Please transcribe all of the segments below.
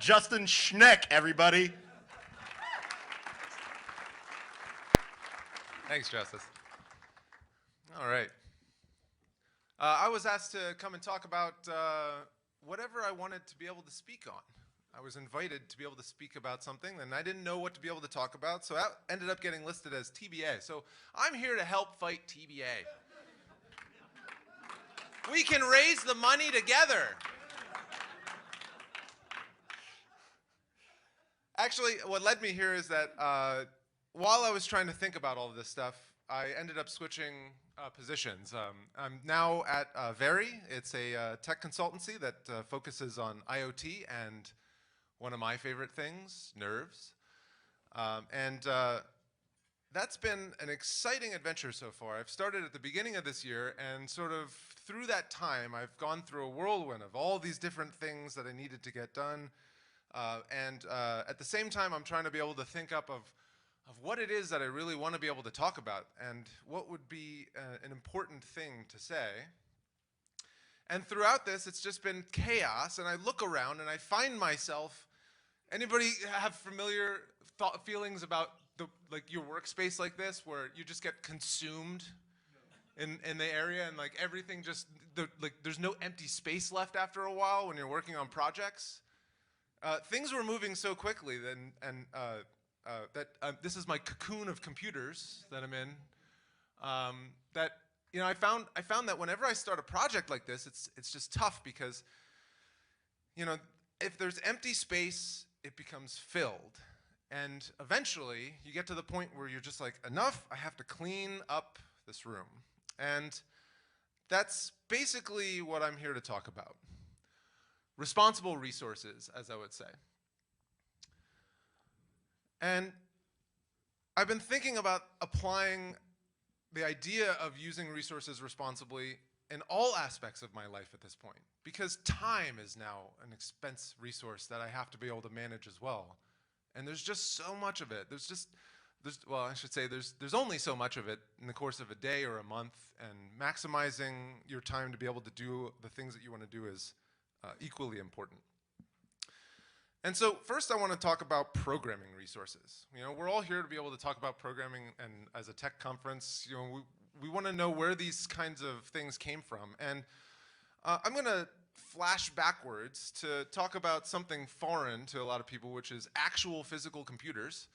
Justin Schneck, everybody. Thanks, Justice. All right. I was asked to come and talk about whatever I wanted to be able to speak on. I was invited to be able to speak about something, and I didn't know what to be able to talk about, so that ended up getting listed as TBA. So I'm here to help fight TBA. We can raise the money together. Actually, what led me here is that while I was trying to think about all of this stuff, I ended up switching positions. I'm now at Very. It's a tech consultancy that focuses on IoT and one of my favorite things, nerves. That's been an exciting adventure so far. I've started at the beginning of this year, and sort of through that time, I've gone through a whirlwind of all these different things that I needed to get done. At the same time, I'm trying to be able to think up of what it is that I really want to be able to talk about and what would be an important thing to say. And throughout this, it's just been chaos, and I look around and I find myself, anybody have familiar feelings about your workspace like this, where you just get consumed in the area, and like everything just, there's no empty space left after a while when you're working on projects? Things were moving so quickly that this is my cocoon of computers that I'm in. That I found that whenever I start a project like this, it's just tough because if there's empty space, it becomes filled, and eventually you get to the point where you're just like, enough, I have to clean up this room, and that's basically what I'm here to talk about. Responsible resources, as I would say. And I've been thinking about applying the idea of using resources responsibly in all aspects of my life at this point, because time is now an expense resource that I have to be able to manage as well. And there's just so much of it. There's only so much of it in the course of a day or a month, and maximizing your time to be able to do the things that you want to do is equally important. And so first I want to talk about programming resources. We're all here to be able to talk about programming, and as a tech conference, we want to know where these kinds of things came from. And I'm going to flash backwards to talk about something foreign to a lot of people, which is actual physical computers.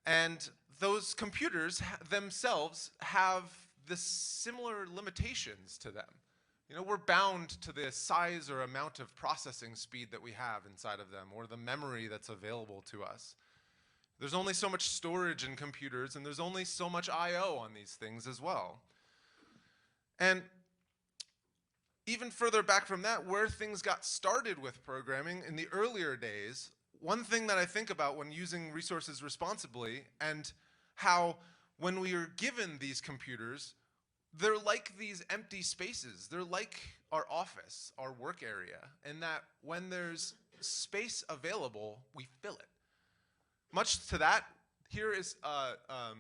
And those computers themselves have the similar limitations to them. We're bound to the size or amount of processing speed that we have inside of them, or the memory that's available to us. There's only so much storage in computers, and there's only so much I/O on these things as well. And even further back from that, where things got started with programming in the earlier days, one thing that I think about when using resources responsibly, and how when we are given these computers, they're like these empty spaces. They're like our office, our work area, in that when there's space available, we fill it. Much to that, here is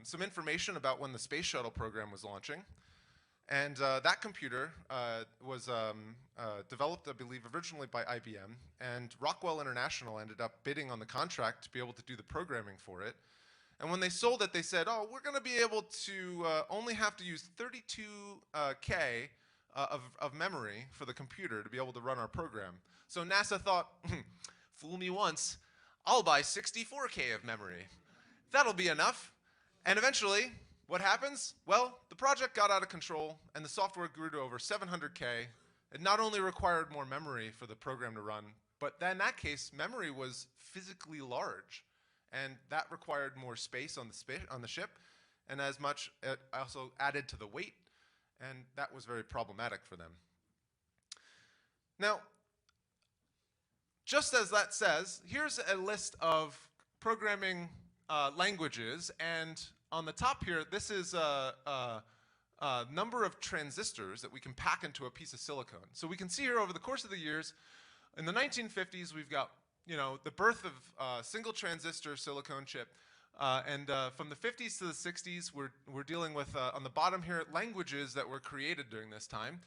some information about when the Space Shuttle program was launching. And that computer was developed, I believe, originally by IBM, and Rockwell International ended up bidding on the contract to be able to do the programming for it. And when they sold it, they said, oh, we're going to be able to only have to use 32K of memory for the computer to be able to run our program. So NASA thought, fool me once, I'll buy 64K of memory. That'll be enough. And eventually, what happens? Well, the project got out of control, and the software grew to over 700K. It not only required more memory for the program to run, but in that case, memory was physically large. And that required more space on the ship, and as much, it also added to the weight, and that was very problematic for them. Now, just as that says, here's a list of programming languages, and on the top here, this is a number of transistors that we can pack into a piece of silicon. So we can see here over the course of the years, in the 1950s, we've got the birth of single transistor silicon chip. From the 50s to the 60s, we're dealing with, on the bottom here, languages that were created during this time.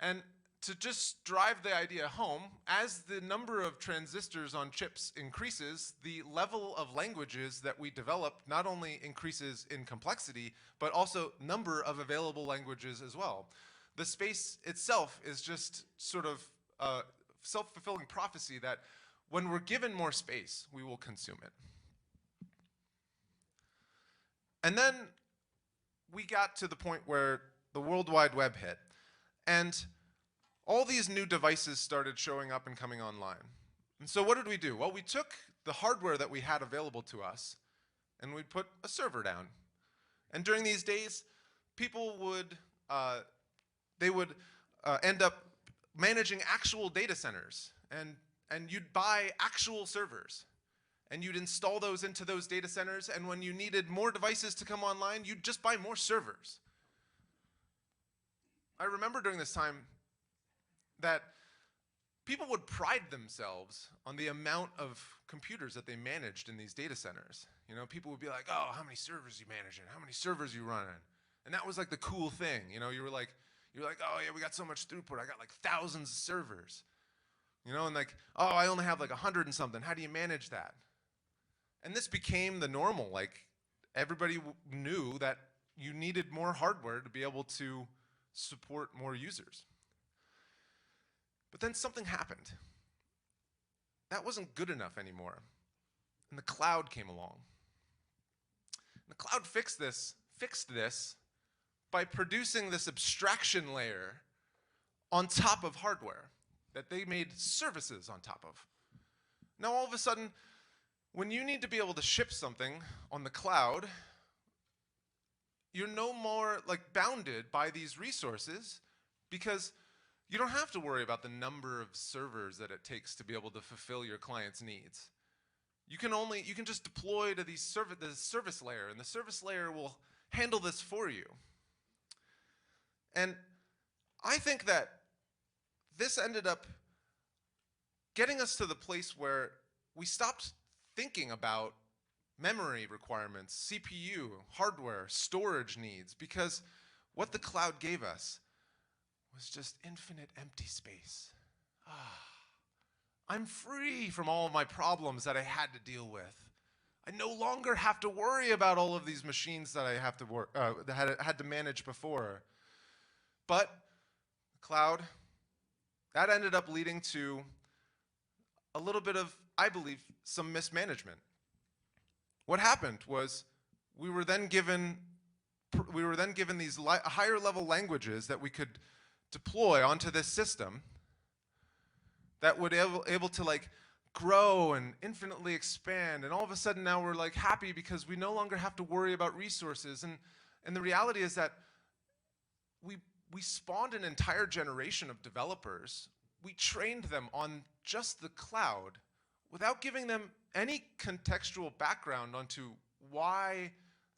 And to just drive the idea home, as the number of transistors on chips increases, the level of languages that we develop not only increases in complexity, but also number of available languages as well. The space itself is just sort of a self-fulfilling prophecy that when we're given more space, we will consume it. And then we got to the point where the World Wide Web hit. And all these new devices started showing up and coming online. And so what did we do? Well, we took the hardware that we had available to us, and we put a server down. And during these days, people would, end up managing actual data centers. And you'd buy actual servers. And you'd install those into those data centers, and when you needed more devices to come online, you'd just buy more servers. I remember during this time that people would pride themselves on the amount of computers that they managed in these data centers. You know, people would be like, oh, how many servers you managing? How many servers you running? And that was like the cool thing. You know, you're like, oh yeah, we got so much throughput. I got like thousands of servers. You know, and like, oh, I only have like 100 and something. How do you manage that? And this became the normal. Like, everybody knew that you needed more hardware to be able to support more users. But then something happened. That wasn't good enough anymore. And the cloud came along. And the cloud fixed this by producing this abstraction layer on top of hardware that they made services on top of. Now all of a sudden, when you need to be able to ship something on the cloud, you're no more like bounded by these resources, because you don't have to worry about the number of servers that it takes to be able to fulfill your client's needs. You can just deploy to the service layer, and the service layer will handle this for you. And I think that this ended up getting us to the place where we stopped thinking about memory requirements, CPU, hardware, storage needs, because what the cloud gave us was just infinite empty space. I'm free from all of my problems that I had to deal with. I no longer have to worry about all of these machines that I have to had to manage before. But cloud, that ended up leading to a little bit of, I believe, some mismanagement. What happened was we were then given these higher level languages that we could deploy onto this system that would able to like grow and infinitely expand, and all of a sudden now we're like happy because we no longer have to worry about resources. And the reality is that we spawned an entire generation of developers. We trained them on just the cloud without giving them any contextual background onto why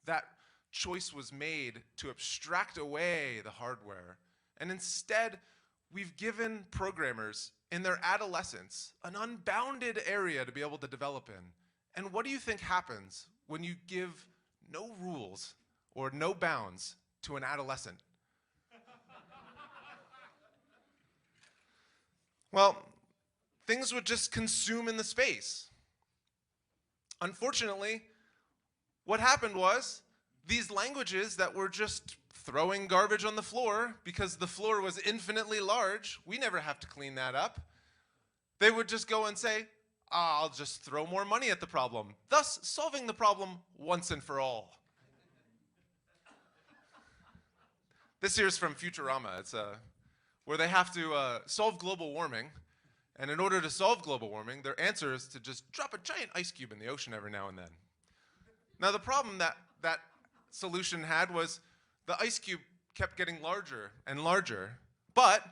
that choice was made to abstract away the hardware. And instead, we've given programmers in their adolescence an unbounded area to be able to develop in. And what do you think happens when you give no rules or no bounds to an adolescent? Well, things would just consume in the space. Unfortunately, what happened was these languages that were just throwing garbage on the floor because the floor was infinitely large, we never have to clean that up. They would just go and say, I'll just throw more money at the problem, thus solving the problem once and for all. This here's from Futurama. It's where they have to solve global warming. And in order to solve global warming, their answer is to just drop a giant ice cube in the ocean every now and then. Now the problem that solution had was the ice cube kept getting larger and larger, but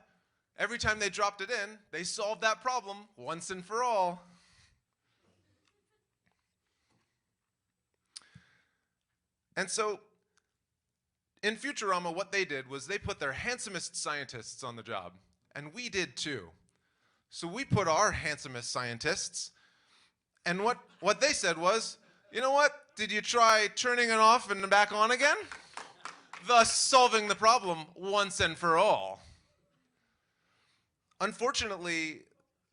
every time they dropped it in, they solved that problem once and for all. And so in Futurama, what they did was they put their handsomest scientists on the job, and we did too. So we put our handsomest scientists, and what they said was, you know what? Did you try turning it off and back on again? Thus solving the problem once and for all. unfortunately,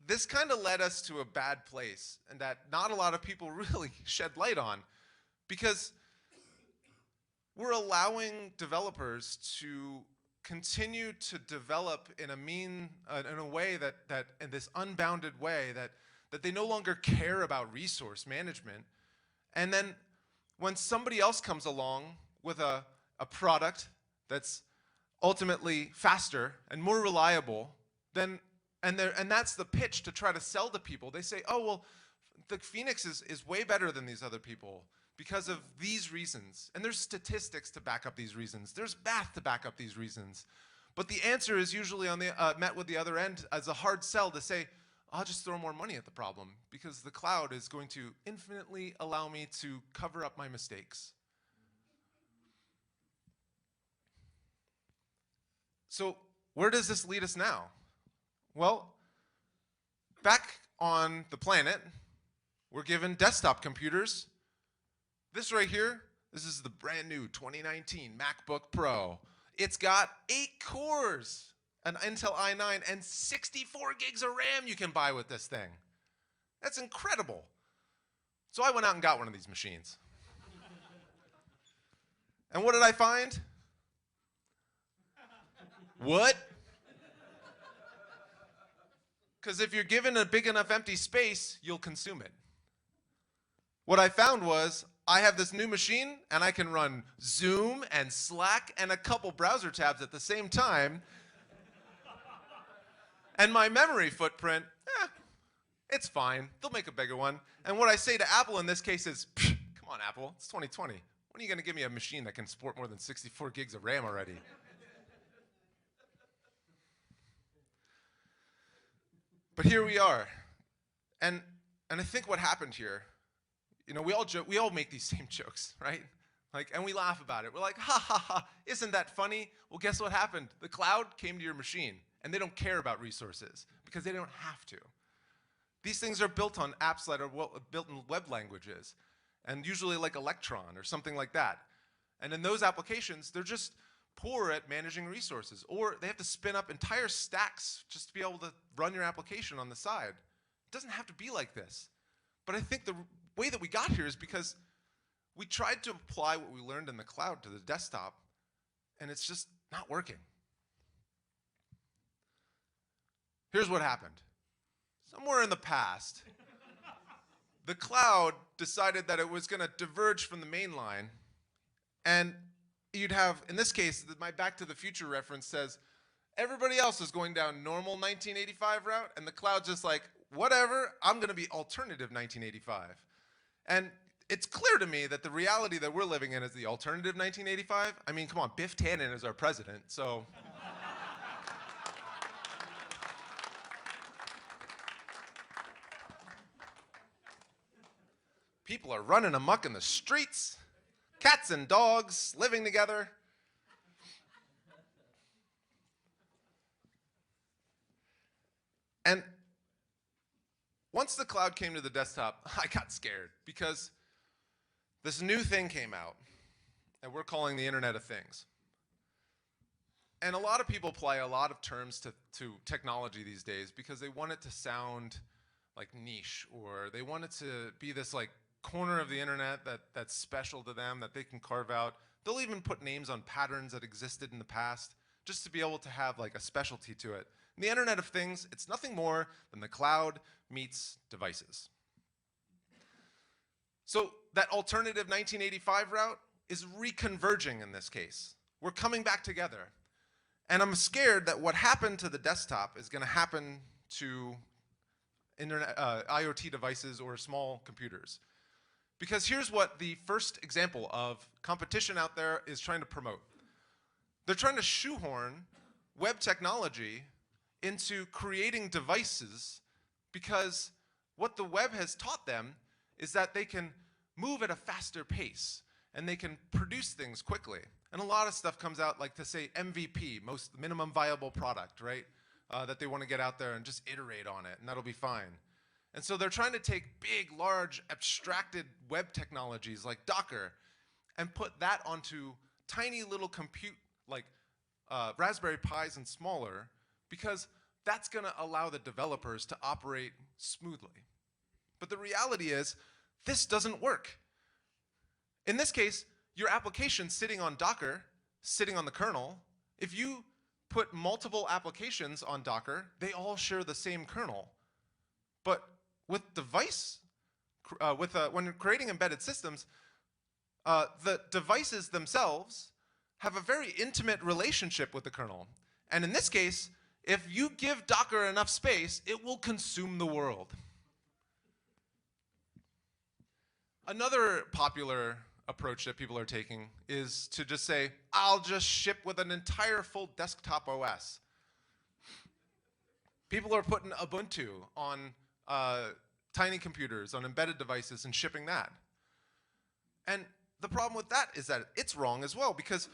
this kind of led us to a bad place, and that not a lot of people really shed light on, because we're allowing developers to continue to develop in a way that in this unbounded way that they no longer care about resource management. And then when somebody else comes along with a product that's ultimately faster and more reliable, then and that's the pitch to try to sell to people. They say, oh, well, the Phoenix is way better than these other people because of these reasons. And there's statistics to back up these reasons. There's math to back up these reasons. But the answer is usually on the met with the other end as a hard sell to say, I'll just throw more money at the problem because the cloud is going to infinitely allow me to cover up my mistakes. So where does this lead us now? Well, back on the planet, we're given desktop computers. This right here, this is the brand new 2019 MacBook Pro. It's got 8 cores, an Intel i9, and 64 gigs of RAM you can buy with this thing. That's incredible. So I went out and got one of these machines. And what did I find? What? Because if you're given a big enough empty space, you'll consume it. What I found was I have this new machine, and I can run Zoom and Slack and a couple browser tabs at the same time. And my memory footprint, it's fine. They'll make a bigger one. And what I say to Apple in this case is, come on, Apple, it's 2020. When are you going to give me a machine that can support more than 64 gigs of RAM already? But here we are. And I think what happened here, you know, we all make these same jokes, right? And we laugh about it. We're like, ha ha ha, isn't that funny? Well, guess what happened? The cloud came to your machine, and they don't care about resources because they don't have to. These things are built on apps that are built in web languages, and usually like Electron or something like that. And in those applications, they're just poor at managing resources, or they have to spin up entire stacks just to be able to run your application on the side. It doesn't have to be like this. But I think the way that we got here is because we tried to apply what we learned in the cloud to the desktop, and it's just not working. Here's what happened. Somewhere in the past, the cloud decided that it was going to diverge from the main line, and you'd have, in this case, my Back to the Future reference says, everybody else is going down normal 1985 route, and the cloud's just like, whatever, I'm going to be alternative 1985. And it's clear to me that the reality that we're living in is the alternative 1985. I mean, come on, Biff Tannen is our president, so. People are running amok in the streets. Cats and dogs living together. And once the cloud came to the desktop, I got scared because this new thing came out that we're calling the Internet of Things. And a lot of people apply a lot of terms to technology these days because they want it to sound like niche, or they want it to be this like corner of the internet that's special to them, that they can carve out. They'll even put names on patterns that existed in the past just to be able to have like a specialty to it. In the Internet of Things, it's nothing more than the cloud meets devices. So that alternative 1985 route is reconverging in this case. We're coming back together. And I'm scared that what happened to the desktop is going to happen to IoT devices or small computers. Because here's what the first example of competition out there is trying to promote. They're trying to shoehorn web technology into creating devices because what the web has taught them is that they can move at a faster pace and they can produce things quickly. And a lot of stuff comes out like to say MVP, most minimum viable product, right? That they want to get out there and just iterate on it, and that'll be fine. And so they're trying to take big, large, abstracted web technologies like Docker and put that onto tiny little compute, like Raspberry Pis and smaller, because that's going to allow the developers to operate smoothly. But the reality is, this doesn't work. In this case, your application sitting on Docker, sitting on the kernel, if you put multiple applications on Docker, they all share the same kernel. But with when you're creating embedded systems, the devices themselves have a very intimate relationship with the kernel. And in this case, if you give Docker enough space, it will consume the world. Another popular approach that people are taking is to just say, I'll just ship with an entire full desktop OS. People are putting Ubuntu on tiny computers, on embedded devices, and shipping that. And the problem with that is that it's wrong as well, because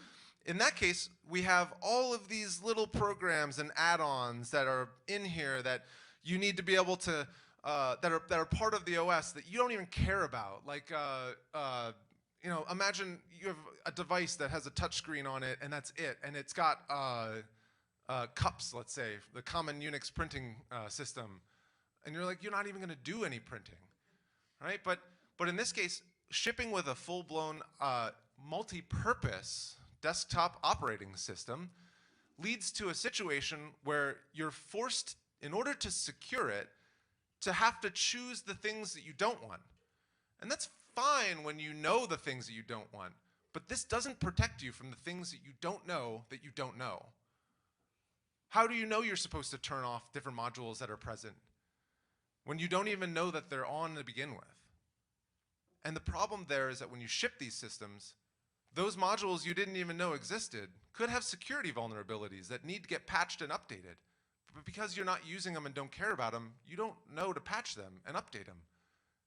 in that case, we have all of these little programs and add-ons that are in here that you need to be able to, that are part of the OS that you don't even care about. Like, imagine you have a device that has a touchscreen on it, and that's it, and it's got cups, let's say, the common Unix printing system, and you're like, you're not even going to do any printing, right? But in this case, shipping with a full-blown multi-purpose desktop operating system leads to a situation where you're forced, in order to secure it, to have to choose the things that you don't want. And that's fine when you know the things that you don't want, but this doesn't protect you from the things that you don't know that you don't know. How do you know you're supposed to turn off different modules that are present when you don't even know that they're on to begin with? And the problem there is that when you ship these systems, those modules you didn't even know existed could have security vulnerabilities that need to get patched and updated. But because you're not using them and don't care about them, you don't know to patch them and update them.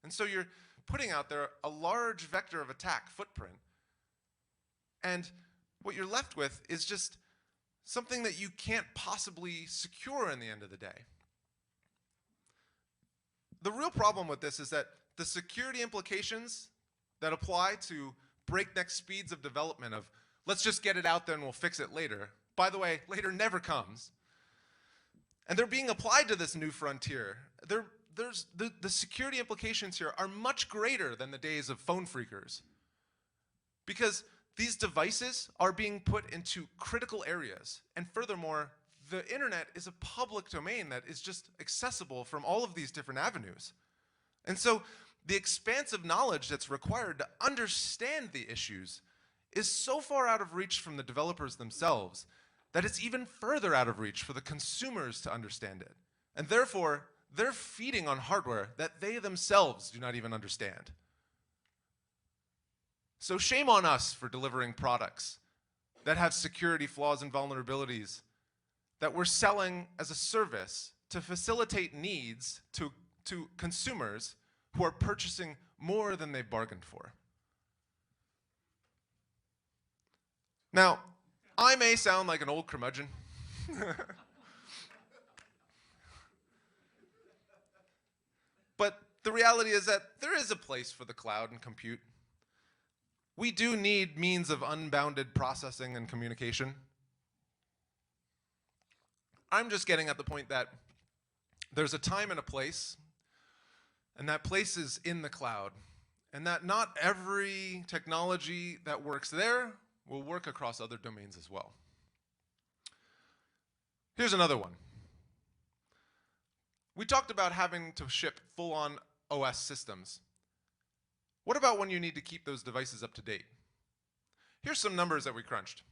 And so you're putting out there a large vector of attack footprint. And what you're left with is just something that you can't possibly secure in the end of the day. The real problem with this is that the security implications that apply to breakneck speeds of development of, let's just get it out there and we'll fix it later. By the way, later never comes. And they're being applied to this new frontier. The security implications here are much greater than the days of phone phreakers. Because these devices are being put into critical areas. And furthermore, the internet is a public domain that is just accessible from all of these different avenues. And so the expansive knowledge that's required to understand the issues is so far out of reach from the developers themselves that it's even further out of reach for the consumers to understand it. And therefore, they're feeding on hardware that they themselves do not even understand. So shame on us for delivering products that have security flaws and vulnerabilities that we're selling as a service to facilitate needs to consumers who are purchasing more than they bargained for. Now, I may sound like an old curmudgeon. But the reality is that there is a place for the cloud and compute. We do need means of unbounded processing and communication. I'm just getting at the point that there's a time and a place, and that place is in the cloud, and that not every technology that works there will work across other domains as well. Here's another one. We talked about having to ship full-on OS systems. What about when you need to keep those devices up to date? Here's some numbers that we crunched.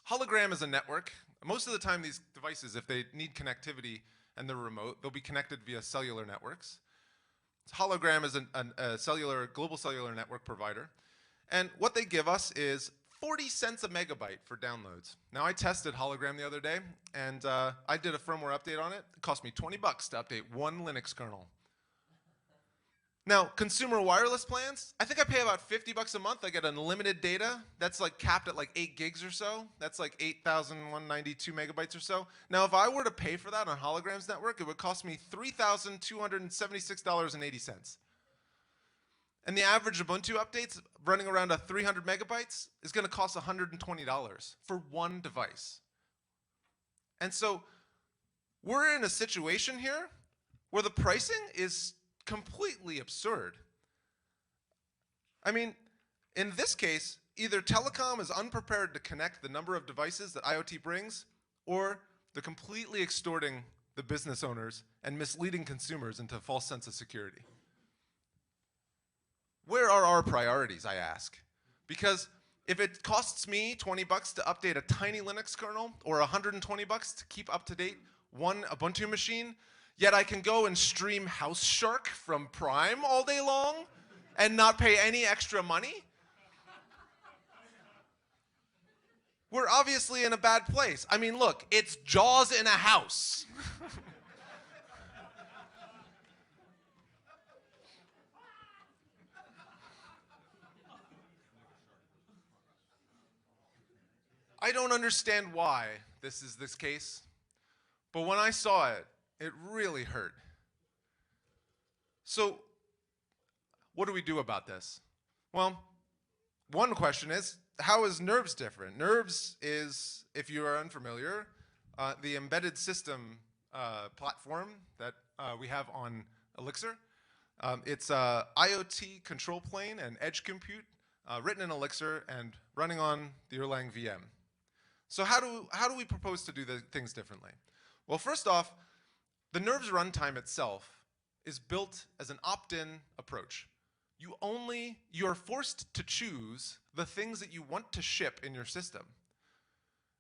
Hologram is a network. Most of the time, these devices, if they need connectivity and they're remote, they'll be connected via cellular networks. Hologram is a global cellular network provider. And what they give us is 40 cents a megabyte for downloads. Now, I tested Hologram the other day, and I did a firmware update on it. It cost me 20 bucks to update one Linux kernel. Now, consumer wireless plans, I think I pay about 50 bucks a month. I get unlimited data. That's like capped at like 8 gigs or so. That's like 8,192 megabytes or so. Now, if I were to pay for that on Hologram's network, it would cost me $3,276.80. And the average Ubuntu updates running around 300 megabytes is going to cost $120 for one device. And so We're in a situation here where the pricing is completely absurd. I mean, in this case, either telecom is unprepared to connect the number of devices that IoT brings, or they're completely extorting the business owners and misleading consumers into a false sense of security. Where are our priorities, I ask? Because if it costs me 20 bucks to update a tiny Linux kernel, or 120 bucks to keep up to date one Ubuntu machine, yet I can go and stream House Shark from Prime all day long and not pay any extra money, we're obviously in a bad place. I mean, look, it's Jaws in a house. I don't understand why this is this case, but when I saw it, it really hurt. So, what do we do about this? Well, one question is, how is Nerves different? Nerves is, if you are unfamiliar, the embedded system platform that we have on Elixir. It's a IoT control plane and edge compute written in Elixir and running on the Erlang VM. So how do we propose to do the things differently? Well, first off, the Nerves runtime itself is built as an opt-in approach. You are forced to choose the things that you want to ship in your system.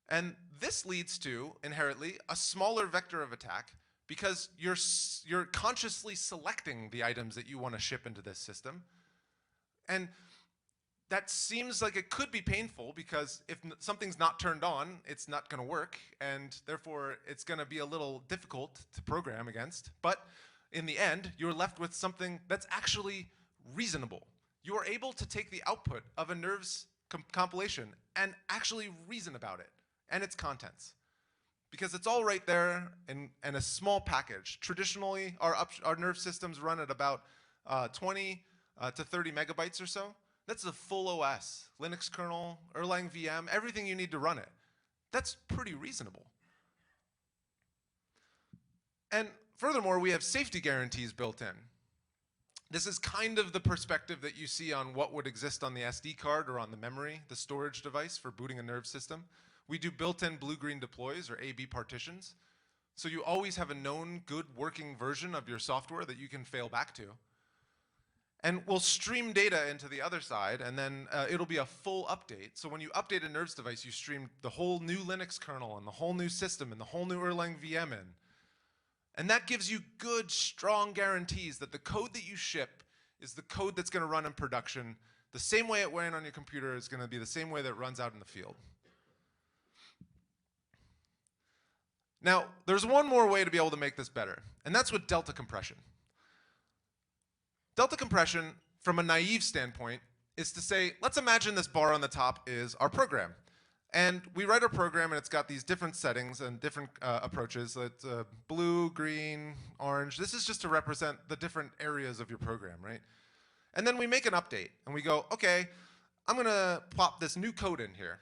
And this leads to, inherently, a smaller vector of attack because you're consciously selecting the items that you want to ship into this system. And that seems like it could be painful because if something's not turned on, it's not going to work, and therefore it's going to be a little difficult to program against. But in the end, you're left with something that's actually reasonable. You are able to take the output of a Nerves compilation and actually reason about it and its contents, because it's all right there in a small package. Traditionally, our Nerves systems run at about 20 to 30 megabytes or so. That's a full OS, Linux kernel, Erlang VM, everything you need to run it. That's pretty reasonable. And furthermore, we have safety guarantees built in. This is kind of the perspective that you see on what would exist on the SD card or on the memory, the storage device for booting a Nerve system. We do built-in blue-green deploys, or AB partitions. So you always have a known good working version of your software that you can fail back to. And we'll stream data into the other side, and then it'll be a full update. So when you update a Nerves device, you stream the whole new Linux kernel and the whole new system and the whole new Erlang VM in. And that gives you good, strong guarantees that the code that you ship is the code that's going to run in production. The same way it ran on your computer is going to be the same way that it runs out in the field. Now, there's one more way to be able to make this better, and that's with delta compression. Delta compression, from a naive standpoint, is to say, let's imagine this bar on the top is our program. And we write our program, and it's got these different settings and different approaches. It's blue, green, orange. This is just to represent the different areas of your program, right? And then we make an update, and we go, okay, I'm going to plop this new code in here.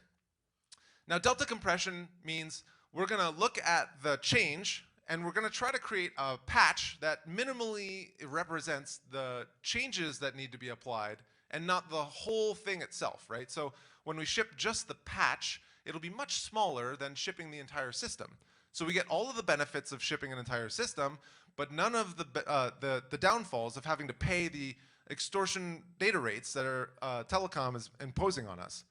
Now, delta compression means we're going to look at the change, and we're going to try to create a patch that minimally represents the changes that need to be applied and not the whole thing itself, right? So when we ship just the patch, it'll be much smaller than shipping the entire system. So we get all of the benefits of shipping an entire system, but none of the downfalls of having to pay the extortion data rates that telecom is imposing on us.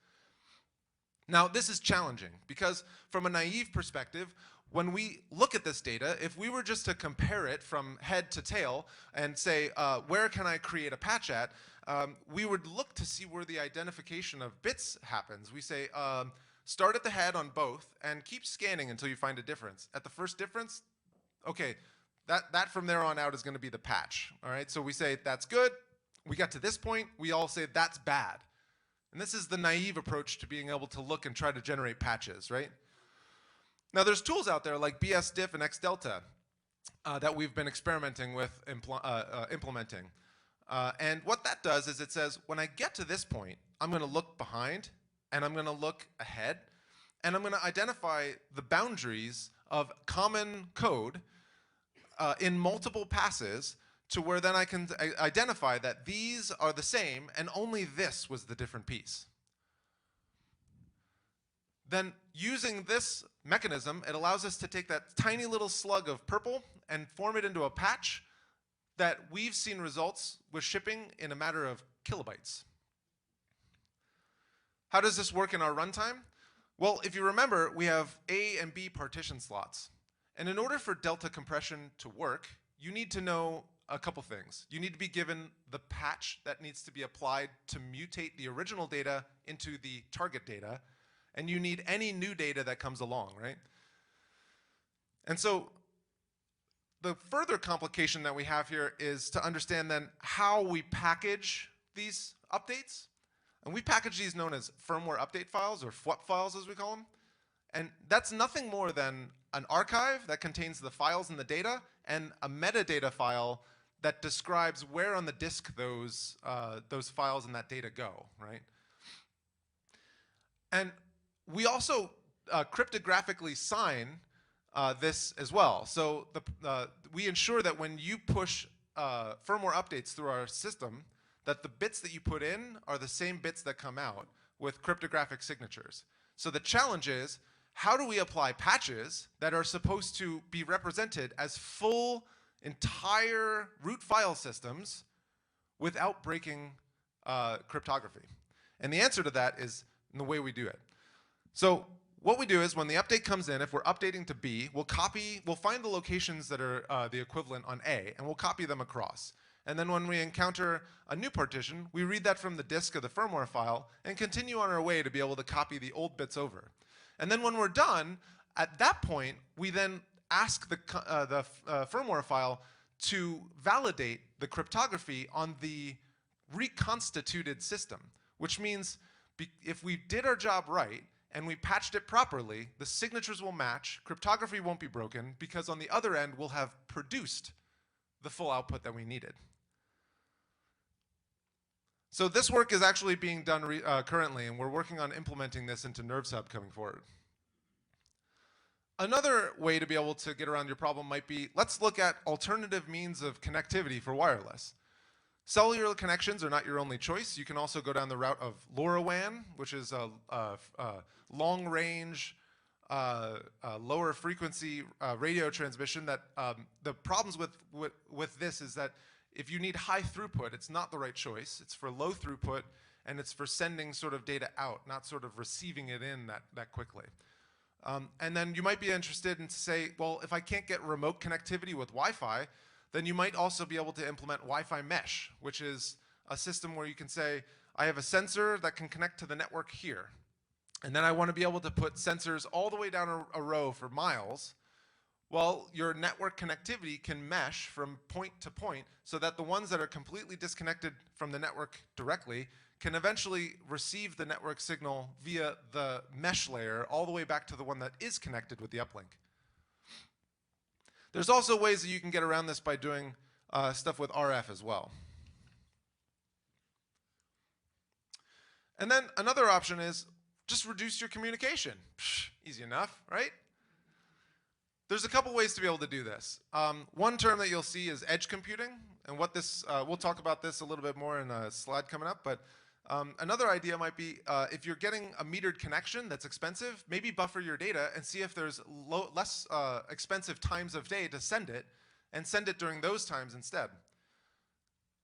Now, this is challenging because from a naive perspective, when we look at this data, if we were just to compare it from head to tail and say, where can I create a patch at, we would look to see where the identification of bits happens. We say, start at the head on both and keep scanning until you find a difference. At the first difference, okay, that from there on out is going to be the patch. All right, so we say, that's good. We got to this point, we all say, that's bad. And this is the naive approach to being able to look and try to generate patches, right? Now, there's tools out there like BSDiff and XDelta that we've been experimenting with implementing. And what that does is it says, when I get to this point, I'm going to look behind, and I'm going to look ahead, and I'm going to identify the boundaries of common code in multiple passes to where then I can identify that these are the same and only this was the different piece. Then using this mechanism, it allows us to take that tiny little slug of purple and form it into a patch that we've seen results with shipping in a matter of kilobytes. How does this work in our runtime? Well, if you remember, we have A and B partition slots. And in order for delta compression to work, you need to know a couple things. You need to be given the patch that needs to be applied to mutate the original data into the target data, and you need any new data that comes along, right? And so the further complication that we have here is to understand then how we package these updates. And we package these known as firmware update files, or FWUP files as we call them. And that's nothing more than an archive that contains the files and the data, and a metadata file that describes where on the disk those files and that data go, right? And we also cryptographically sign this as well. So we ensure that when you push firmware updates through our system, that the bits that you put in are the same bits that come out with cryptographic signatures. So the challenge is, how do we apply patches that are supposed to be represented as full, entire root file systems without breaking cryptography? And the answer to that is in the way we do it. So what we do is when the update comes in, if we're updating to B, we'll find the locations that are the equivalent on A, and we'll copy them across. And then when we encounter a new partition, we read that from the disk of the firmware file and continue on our way to be able to copy the old bits over. And then when we're done, at that point, we then ask the firmware file to validate the cryptography on the reconstituted system, which means if we did our job right and we patched it properly, the signatures will match, cryptography won't be broken, because on the other end, we'll have produced the full output that we needed. So this work is actually being done currently, and we're working on implementing this into NervSub coming forward. Another way to be able to get around your problem might be, let's look at alternative means of connectivity for wireless. Cellular connections are not your only choice. You can also go down the route of LoRaWAN, which is a long-range, lower frequency radio transmission. That the problems with this is that if you need high throughput, it's not the right choice. It's for low throughput, and it's for sending sort of data out, not sort of receiving it in that quickly. And then you might be interested in to say, well, if I can't get remote connectivity with Wi-Fi, then you might also be able to implement Wi-Fi mesh, which is a system where you can say, I have a sensor that can connect to the network here. And then I want to be able to put sensors all the way down a row for miles. Well, your network connectivity can mesh from point to point so that the ones that are completely disconnected from the network directly can eventually receive the network signal via the mesh layer all the way back to the one that is connected with the uplink. There's also ways that you can get around this by doing stuff with RF as well. And then another option is just reduce your communication. Psh, easy enough, right? There's a couple ways to be able to do this. One term that you'll see is edge computing, and what this, we'll talk about this a little bit more in a slide coming up, but another idea might be if you're getting a metered connection that's expensive, maybe buffer your data and see if there's less expensive times of day to send it, and send it during those times instead.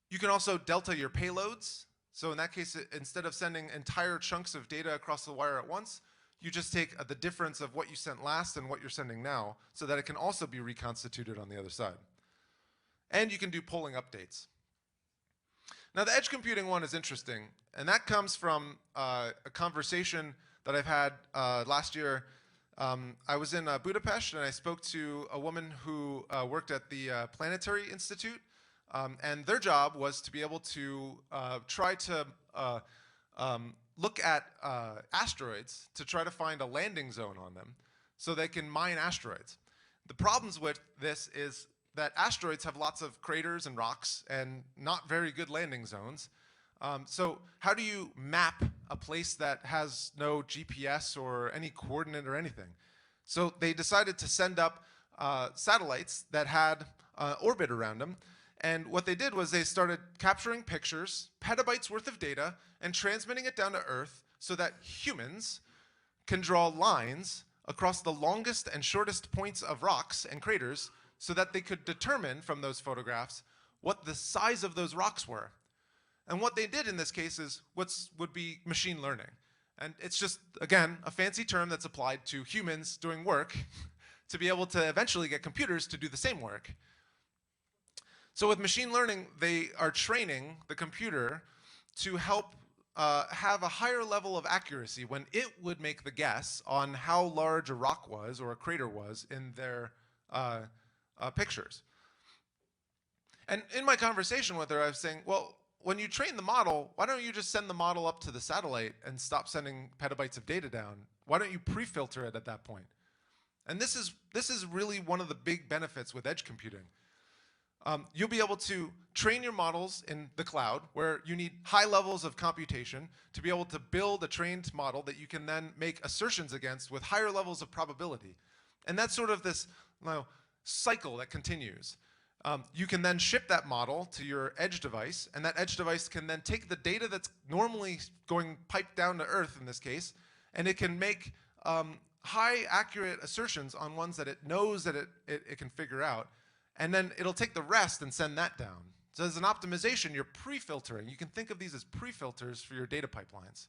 You can also delta your payloads. So in that case, instead of sending entire chunks of data across the wire at once, you just take the difference of what you sent last and what you're sending now, so that it can also be reconstituted on the other side. And you can do polling updates. Now, the edge computing one is interesting, and that comes from a conversation that I've had last year. I was in Budapest, and I spoke to a woman who worked at the Planetary Institute, and their job was to be able to try to look at asteroids to try to find a landing zone on them so they can mine asteroids. The problems with this is that asteroids have lots of craters and rocks and not very good landing zones. So how do you map a place that has no GPS or any coordinate or anything? So they decided to send up satellites that had orbit around them. And what they did was they started capturing pictures, petabytes worth of data, and transmitting it down to Earth so that humans can draw lines across the longest and shortest points of rocks and craters so that they could determine from those photographs what the size of those rocks were. And what they did in this case is what would be machine learning. And it's just, again, a fancy term that's applied to humans doing work to be able to eventually get computers to do the same work. So with machine learning, they are training the computer to help have a higher level of accuracy when it would make the guess on how large a rock was or a crater was in their pictures. And in my conversation with her, I was saying, well, when you train the model, why don't you just send the model up to the satellite and stop sending petabytes of data down? Why don't you pre-filter it at that point? And this is really one of the big benefits with edge computing. You'll be able to train your models in the cloud, where you need high levels of computation to be able to build a trained model that you can then make assertions against with higher levels of probability. And that's sort of this cycle that continues. You can then ship that model to your edge device, and that edge device can then take the data that's normally going piped down to Earth in this case, and it can make high accurate assertions on ones that it knows that it can figure out. And then it'll take the rest and send that down. So as an optimization, you're pre-filtering. You can think of these as pre-filters for your data pipelines.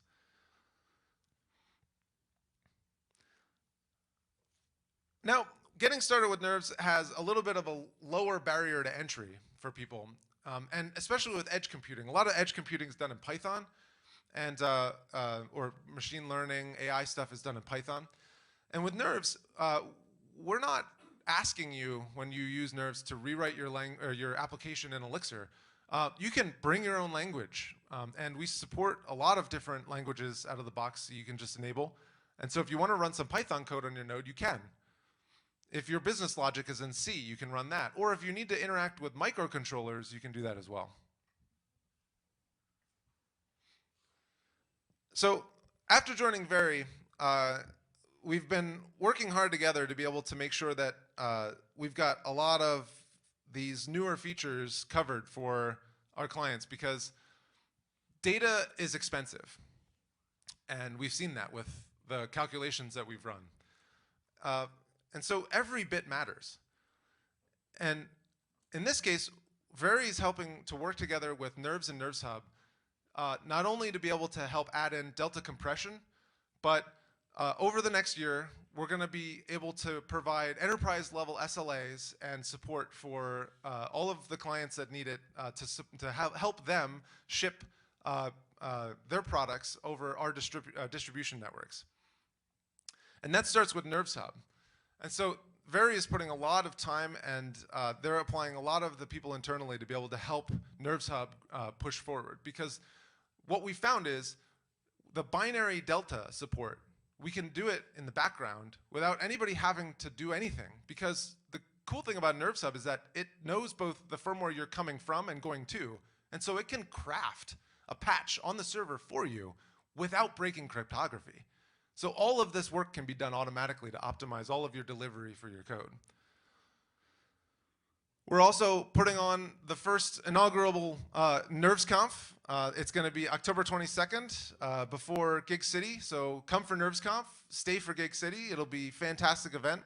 Now, getting started with nerves has a little bit of a lower barrier to entry for people, and especially with edge computing. A lot of edge computing is done in Python, and or machine learning, AI stuff is done in Python. And with nerves, we're not asking you when you use nerves to rewrite your application in Elixir. You can bring your own language, and we support a lot of different languages out of the box that you can just enable. And so if you want to run some Python code on your node, you can. If your business logic is in C, you can run that. Or if you need to interact with microcontrollers, you can do that as well. So after joining Very, we've been working hard together to be able to make sure that we've got a lot of these newer features covered for our clients, because data is expensive. And we've seen that with the calculations that we've run. And so every bit matters. And in this case, Very is helping to work together with Nerves and Nerves Hub, not only to be able to help add in delta compression, but over the next year, we're going to be able to provide enterprise-level SLAs and support for all of the clients that need it to help them ship their products over our distribution networks. And that starts with Nerves Hub. And so Very is putting a lot of time, and they're applying a lot of the people internally to be able to help Nerves Hub push forward. Because what we found is the binary delta support, we can do it in the background without anybody having to do anything. Because the cool thing about Nerves Hub is that it knows both the firmware you're coming from and going to. And so it can craft a patch on the server for you without breaking cryptography. So all of this work can be done automatically to optimize all of your delivery for your code. We're also putting on the first inaugural NervesConf. It's going to be October 22nd before Gig City. So come for NervesConf, stay for Gig City. It'll be a fantastic event.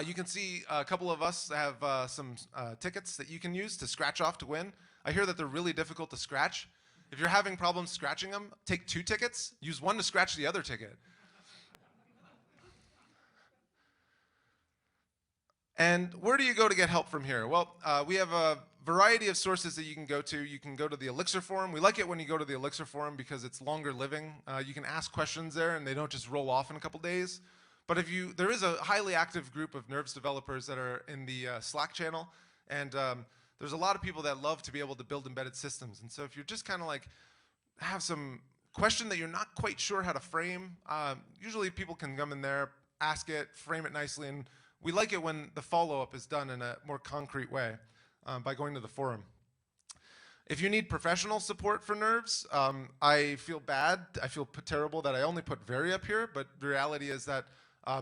You can see a couple of us have some tickets that you can use to scratch off to win. I hear that they're really difficult to scratch. If you're having problems scratching them, take 2 tickets, use one to scratch the other ticket. And where do you go to get help from here? Well, we have a variety of sources that you can go to. You can go to the Elixir forum. We like it when you go to the Elixir forum because it's longer living. You can ask questions there and they don't just roll off in a couple days. But there is a highly active group of Nerves developers that are in the Slack channel. And there's a lot of people that love to be able to build embedded systems. And so if you're just kind of like have some question that you're not quite sure how to frame, usually people can come in there, ask it, frame it nicely, and we like it when the follow-up is done in a more concrete way by going to the forum. If you need professional support for Nerves, I feel bad. I feel terrible that I only put Very up here, but the reality is that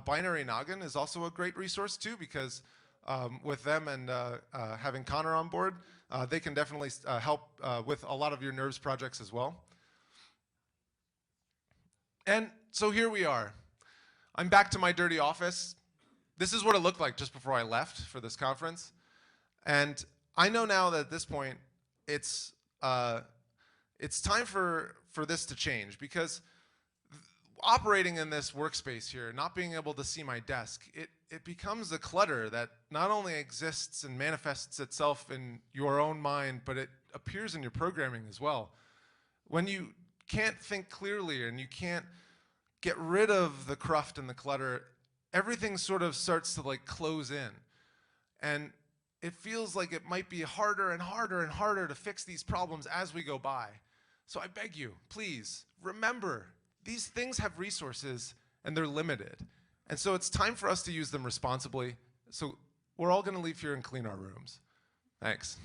Binary Noggin is also a great resource too, because with them and having Connor on board, they can definitely help with a lot of your nerves projects as well. And so here we are. I'm back to my dirty office. This is what it looked like just before I left for this conference. And I know now that at this point, it's time for this to change, because operating in this workspace here, not being able to see my desk, it becomes a clutter that not only exists and manifests itself in your own mind, but it appears in your programming as well. When you can't think clearly and you can't get rid of the cruft and the clutter, everything sort of starts to like close in. And it feels like it might be harder and harder and harder to fix these problems as we go by. So I beg you, please, remember, these things have resources and they're limited. And so it's time for us to use them responsibly. So we're all gonna leave here and clean our rooms. Thanks.